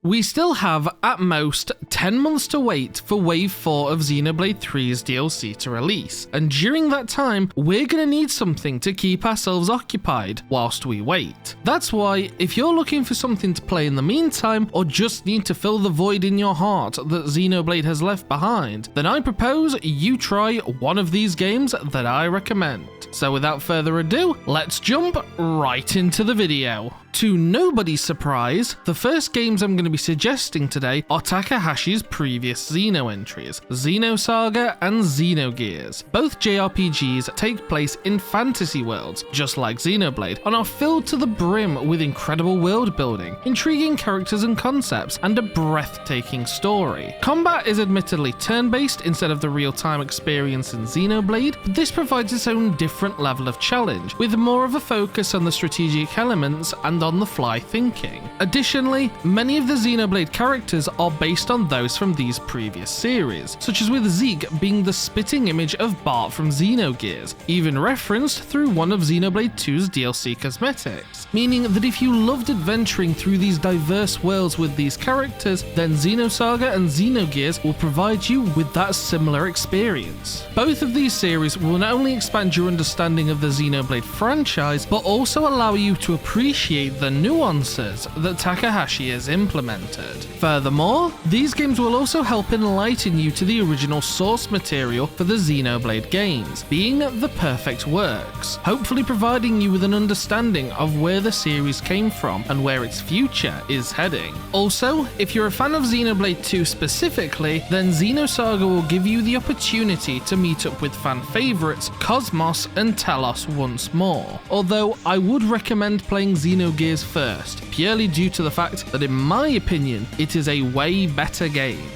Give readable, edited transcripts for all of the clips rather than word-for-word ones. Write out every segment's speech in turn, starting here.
We still have, at most, 10 months to wait for Wave 4 of Xenoblade 3's DLC to release, and during that time, we're gonna need something to keep ourselves occupied whilst we wait. That's why, if you're looking for something to play in the meantime, or just need to fill the void in your heart that Xenoblade has left behind, then I propose you try one of these games that I recommend. So without further ado, let's jump right into the video. To nobody's surprise, the first games I'm going to be suggesting today are Takahashi's previous Xeno entries, Xenosaga and Xenogears. Both JRPGs take place in fantasy worlds, just like Xenoblade, and are filled to the brim with incredible world building, intriguing characters and concepts, and a breathtaking story. Combat is admittedly turn-based instead of the real-time experience in Xenoblade, but this provides its own different level of challenge, with more of a focus on the strategic elements and on-the-fly thinking. Additionally, many of the Xenoblade characters are based on those from these previous series, such as with Zeke being the spitting image of Bart from Xenogears, even referenced through one of Xenoblade 2's DLC cosmetics, meaning that if you loved adventuring through these diverse worlds with these characters, then Xenosaga and Xenogears will provide you with that similar experience. Both of these series will not only expand your understanding of the Xenoblade franchise, but also allow you to appreciate the nuances that Takahashi has implemented. Furthermore, these games will also help enlighten you to the original source material for the Xenoblade games, being the perfect works, hopefully providing you with an understanding of where the series came from and where its future is heading. Also, if you're a fan of Xenoblade 2 specifically, then Xenosaga will give you the opportunity to meet up with fan favourites Cosmos and Telos once more, although I would recommend playing Xenogears first, purely due to the fact that in my opinion, it is a way better game.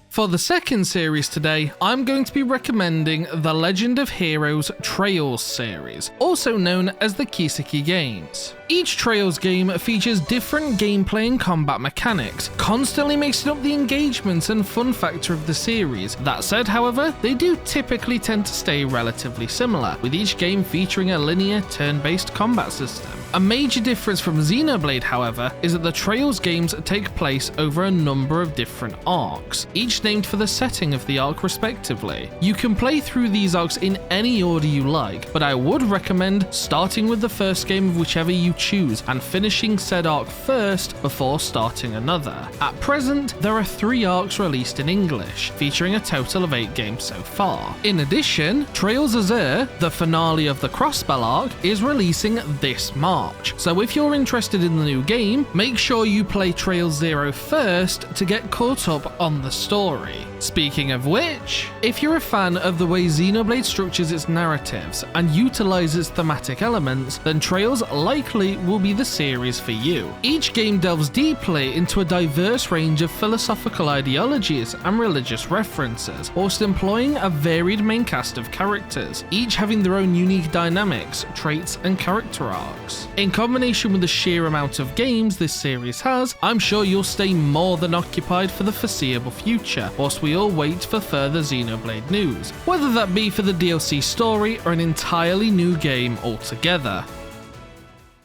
For the second series today, I'm going to be recommending the Legend of Heroes Trails series, also known as the Kiseki games. Each Trails game features different gameplay and combat mechanics, constantly mixing up the engagement and fun factor of the series. That said, however, they do typically tend to stay relatively similar, with each game featuring a linear, turn-based combat system. A major difference from Xenoblade, however, is that the Trails games take place over a number of different arcs, each named for the setting of the arc respectively. You can play through these arcs in any order you like, but I would recommend starting with the first game of whichever you choose and finishing said arc first before starting another. At present, there are 3 arcs released in English, featuring a total of 8 games so far. In addition, Trails Azure, the finale of the Crossbell arc, is releasing this March, so if you're interested in the new game, make sure you play Trails 0 first to get caught up on the story. Speaking of which, if you're a fan of the way Xenoblade structures its narratives and utilizes thematic elements, then Trails likely will be the series for you. Each game delves deeply into a diverse range of philosophical ideologies and religious references, whilst employing a varied main cast of characters, each having their own unique dynamics, traits, and character arcs. In combination with the sheer amount of games this series has, I'm sure you'll stay more than occupied for the foreseeable future, whilst we all wait for further Xenoblade news, whether that be for the DLC story or an entirely new game altogether.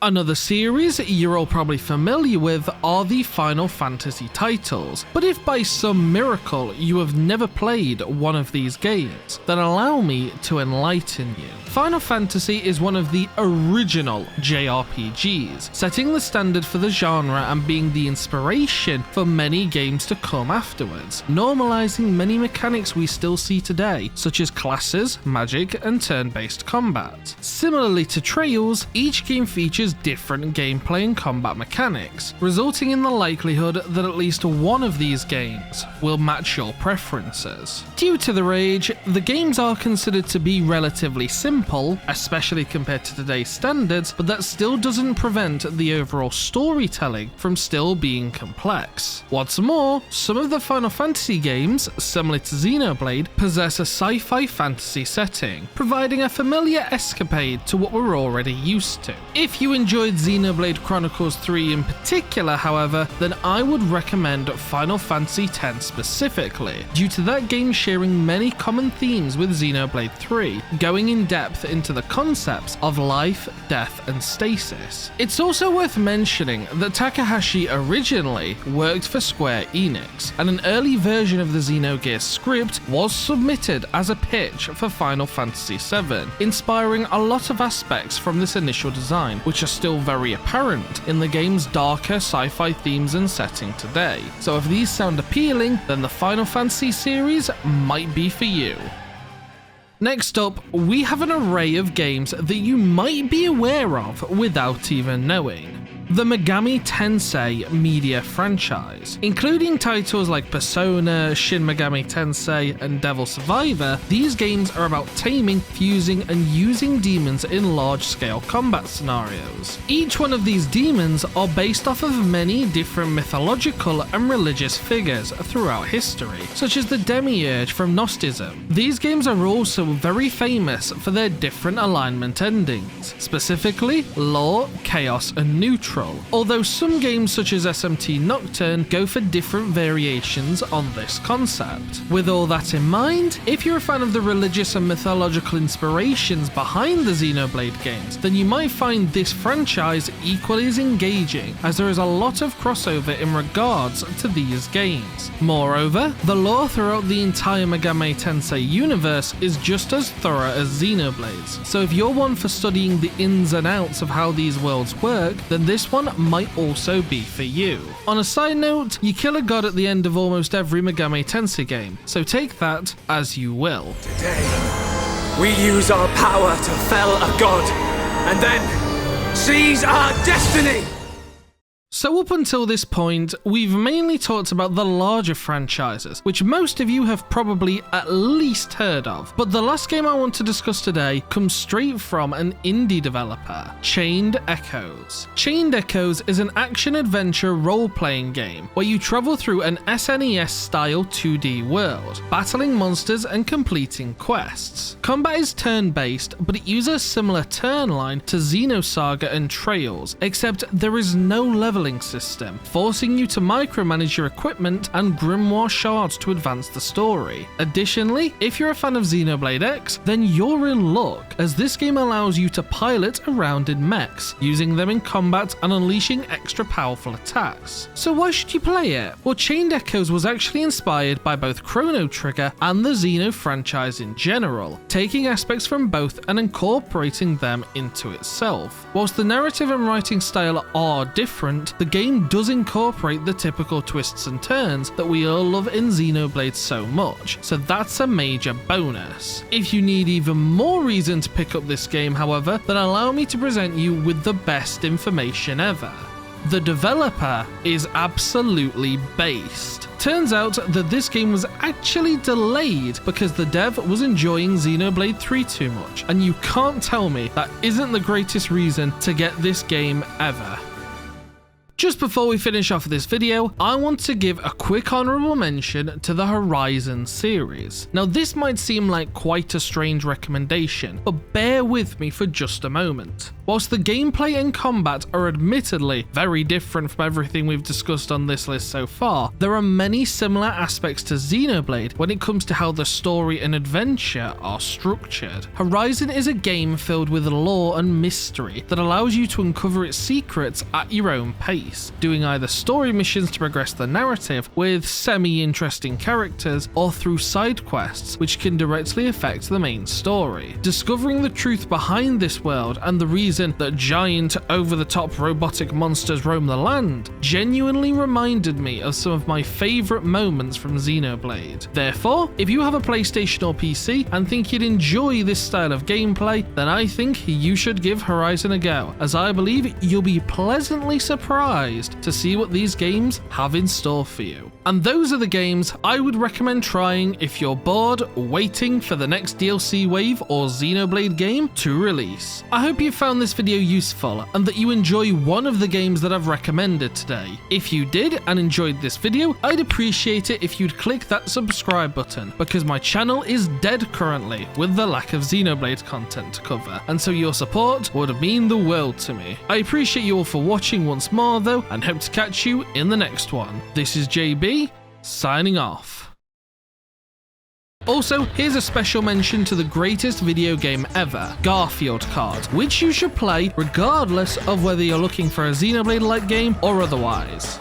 Another series you're all probably familiar with are the Final Fantasy titles, but if by some miracle you have never played one of these games, then allow me to enlighten you. Final Fantasy is one of the original JRPGs, setting the standard for the genre and being the inspiration for many games to come afterwards, normalizing many mechanics we still see today, such as classes, magic, and turn-based combat. Similarly to Trails, each game features different gameplay and combat mechanics, resulting in the likelihood that at least one of these games will match your preferences. Due to their age, the games are considered to be relatively simple, especially compared to today's standards, but that still doesn't prevent the overall storytelling from still being complex. What's more, some of the Final Fantasy games, similar to Xenoblade, possess a sci-fi fantasy setting, providing a familiar escapade to what we're already used to. If you enjoyed Xenoblade Chronicles 3 in particular, however, then I would recommend Final Fantasy X specifically, due to that game sharing many common themes with Xenoblade 3, going in depth into the concepts of life, death, and stasis. It's also worth mentioning that Takahashi originally worked for Square Enix, and an early version of the Xenogears script was submitted as a pitch for Final Fantasy VII, inspiring a lot of aspects from this initial design, which are still very apparent in the game's darker sci-fi themes and setting today. So if these sound appealing, then the Final Fantasy series might be for you. Next up, we have an array of games that you might be aware of without even knowing. The Megami Tensei media franchise. Including titles like Persona, Shin Megami Tensei, and Devil Survivor, these games are about taming, fusing, and using demons in large-scale combat scenarios. Each one of these demons are based off of many different mythological and religious figures throughout history, such as the Demiurge from Gnosticism. These games are also very famous for their different alignment endings, specifically Law, Chaos, and Neutral, although some games such as SMT Nocturne go for different variations on this concept. With all that in mind, if you're a fan of the religious and mythological inspirations behind the Xenoblade games, then you might find this franchise equally as engaging, as there is a lot of crossover in regards to these games. Moreover, the lore throughout the entire Megami Tensei universe is just as thorough as Xenoblade's, so if you're one for studying the ins and outs of how these worlds work, then this one might also be for you. On a side note, you kill a god at the end of almost every Megami Tensei game, so take that as you will. Today, we use our power to fell a god, and then seize our destiny! So up until this point, we've mainly talked about the larger franchises, which most of you have probably at least heard of. But the last game I want to discuss today comes straight from an indie developer, Chained Echoes. Chained Echoes is an action-adventure role-playing game where you travel through an SNES-style 2D world, battling monsters and completing quests. Combat is turn-based, but it uses a similar turn line to Xenosaga and Trails, except there is no leveling system, forcing you to micromanage your equipment and grimoire shards to advance the story. Additionally, if you're a fan of Xenoblade X, then you're in luck, as this game allows you to pilot around in mechs, using them in combat and unleashing extra powerful attacks. So why should you play it? Well, Chained Echoes was actually inspired by both Chrono Trigger and the Xeno franchise in general, taking aspects from both and incorporating them into itself. Whilst the narrative and writing style are different, the game does incorporate the typical twists and turns that we all love in Xenoblade so much, so that's a major bonus. If you need even more reason to pick up this game, however, then allow me to present you with the best information ever. The developer is absolutely based. Turns out that this game was actually delayed because the dev was enjoying Xenoblade 3 too much, and you can't tell me that isn't the greatest reason to get this game ever. Just before we finish off this video, I want to give a quick honourable mention to the Horizon series. Now this might seem like quite a strange recommendation, but bear with me for just a moment. Whilst the gameplay and combat are admittedly very different from everything we've discussed on this list so far, there are many similar aspects to Xenoblade when it comes to how the story and adventure are structured. Horizon is a game filled with lore and mystery that allows you to uncover its secrets at your own pace, doing either story missions to progress the narrative with semi-interesting characters, or through side quests which can directly affect the main story. Discovering the truth behind this world and the reason that giant, over-the-top robotic monsters roam the land genuinely reminded me of some of my favourite moments from Xenoblade. Therefore, if you have a PlayStation or PC and think you'd enjoy this style of gameplay, then I think you should give Horizon a go, as I believe you'll be pleasantly surprised to see what these games have in store for you. And those are the games I would recommend trying if you're bored waiting for the next DLC wave or Xenoblade game to release. I hope you found this this video useful and that you enjoy one of the games that I've recommended today. If you did and enjoyed this video, I'd appreciate it if you'd click that subscribe button, because my channel is dead currently with the lack of Xenoblade content to cover, and so your support would mean the world to me. I appreciate you all for watching once more though, and hope to catch you in the next one. This is JB, signing off. Also, here's a special mention to the greatest video game ever, Garfield Kart, which you should play regardless of whether you're looking for a Xenoblade-like game or otherwise.